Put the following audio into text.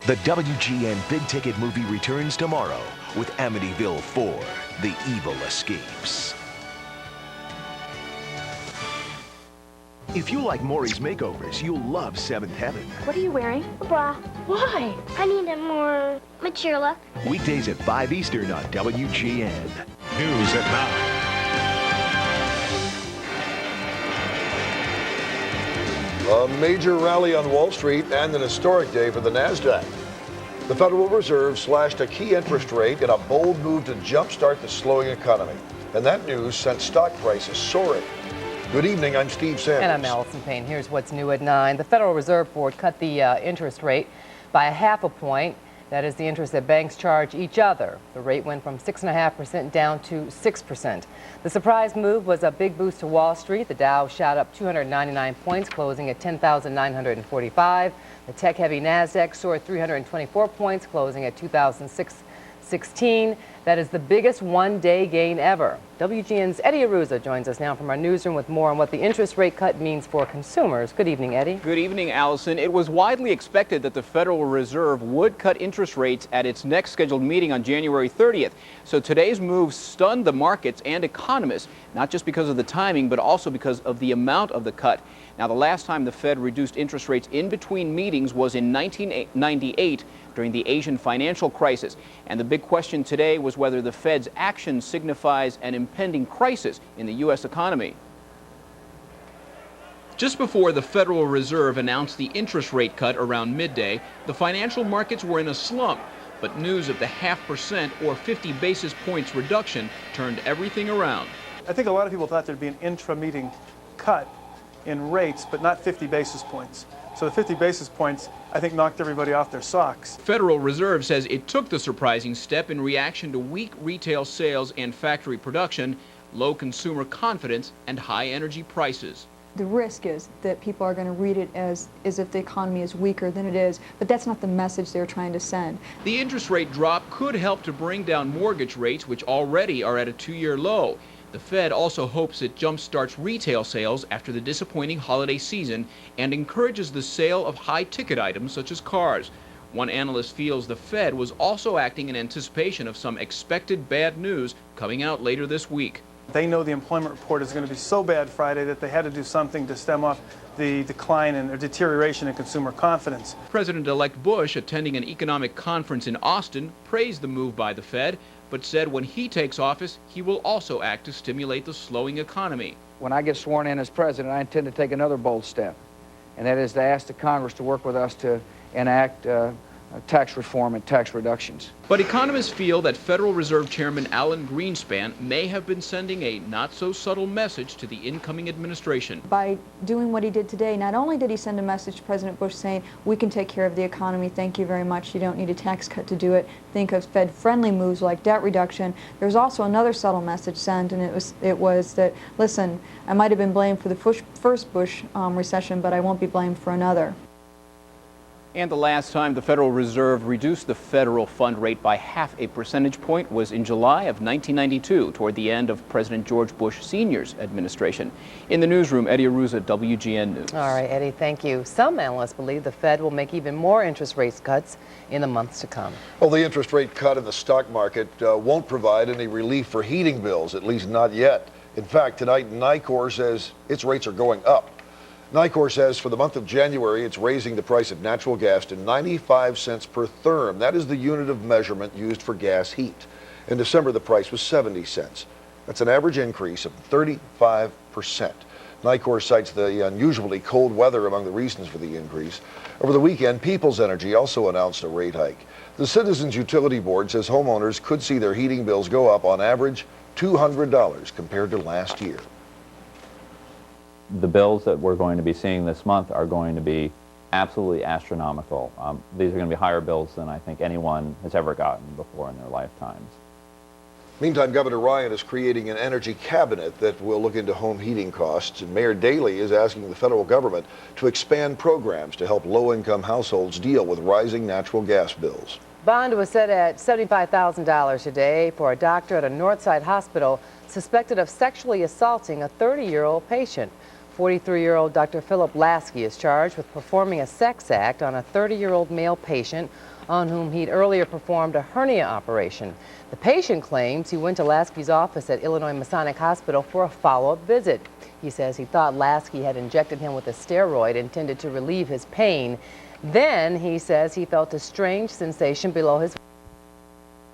The WGN Big Ticket movie returns tomorrow with Amityville 4, The Evil Escapes. If you like Maury's makeovers, you'll love Seventh Heaven. What are you wearing? A bra. Why? I need a more mature look. Weekdays at 5 Eastern on WGN. News at 9. A major rally on Wall Street and an historic day for the NASDAQ. The Federal Reserve slashed a key interest rate in a bold move to jumpstart the slowing economy. And that news sent stock prices soaring. Good evening, I'm Steve Sanders. And I'm Allison Payne. Here's what's new at 9. The Federal Reserve Board cut the interest rate by 0.5 point. That is the interest that banks charge each other. The rate went from 6.5% down to 6%. The surprise move was a big boost to Wall Street. The Dow shot up 299 points, closing at 10,945. The tech-heavy NASDAQ soared 324 points, closing at 2,616. That is the biggest one-day gain ever. WGN's Eddie Aruza joins us now from our newsroom with more on what the interest rate cut means for consumers. Good evening, Eddie. Good evening, Allison. It was widely expected that the Federal Reserve would cut interest rates at its next scheduled meeting on January 30th. So today's move stunned the markets and economists, not just because of the timing, but also because of the amount of the cut. Now, the last time the Fed reduced interest rates in between meetings was in 1998 during the Asian financial crisis. And the big question today was whether the Fed's action signifies an impending crisis in the U.S. economy. Just before the Federal Reserve announced the interest rate cut around midday, the financial markets were in a slump. But news of the 0.5% or 50 basis points reduction turned everything around. I think a lot of people thought there'd be an intra-meeting cut in rates, but not 50 basis points. So the 50 basis points, I think, knocked everybody off their socks. Federal Reserve says it took the surprising step in reaction to weak retail sales and factory production, low consumer confidence, and high energy prices. The risk is that people are going to read it as if the economy is weaker than it is, but that's not the message they're trying to send. The interest rate drop could help to bring down mortgage rates, which already are at a 2-year low. The Fed also hopes it jumpstarts retail sales after the disappointing holiday season and encourages the sale of high-ticket items such as cars. One analyst feels the Fed was also acting in anticipation of some expected bad news coming out later this week. They know the employment report is going to be so bad Friday that they had to do something to stem off the decline or deterioration in consumer confidence. President-elect Bush, attending an economic conference in Austin, praised the move by the Fed, but said when he takes office, he will also act to stimulate the slowing economy. When I get sworn in as president, I intend to take another bold step, and that is to ask the Congress to work with us to enact tax reform and tax reductions. But economists feel that Federal Reserve Chairman Alan Greenspan may have been sending a not-so-subtle message to the incoming administration. By doing what he did today, not only did he send a message to President Bush saying, we can take care of the economy, thank you very much, you don't need a tax cut to do it, think of Fed-friendly moves like debt reduction. There's also another subtle message sent, and it was that, listen, I might have been blamed for the first Bush recession, but I won't be blamed for another. And the last time the Federal Reserve reduced the federal fund rate by 0.5 percentage point was in July of 1992, toward the end of President George Bush Sr.'s administration. In the newsroom, Eddie Aruza, WGN News. All right, Eddie, thank you. Some analysts believe the Fed will make even more interest rate cuts in the months to come. Well, the interest rate cut in the stock market won't provide any relief for heating bills, at least not yet. In fact, tonight, NICOR says its rates are going up. NICOR says for the month of January, it's raising the price of natural gas to 95 cents per therm. That is the unit of measurement used for gas heat. In December, the price was 70 cents. That's an average increase of 35%. NICOR cites the unusually cold weather among the reasons for the increase. Over the weekend, Peoples Energy also announced a rate hike. The Citizens Utility Board says homeowners could see their heating bills go up on average $200 compared to last year. The bills that we're going to be seeing this month are going to be absolutely astronomical. These are going to be higher bills than I think anyone has ever gotten before in their lifetimes. Meantime, Governor Ryan is creating an energy cabinet that will look into home heating costs, and Mayor Daley is asking the federal government to expand programs to help low-income households deal with rising natural gas bills. Bond was set at $75,000 today for a doctor at a Northside hospital suspected of sexually assaulting a 30-year-old patient. 43-year-old Dr. Philip Lasky is charged with performing a sex act on a 30-year-old male patient on whom he'd earlier performed a hernia operation. The patient claims he went to Lasky's office at Illinois Masonic Hospital for a follow-up visit. He says he thought Lasky had injected him with a steroid intended to relieve his pain. Then he says he felt a strange sensation below his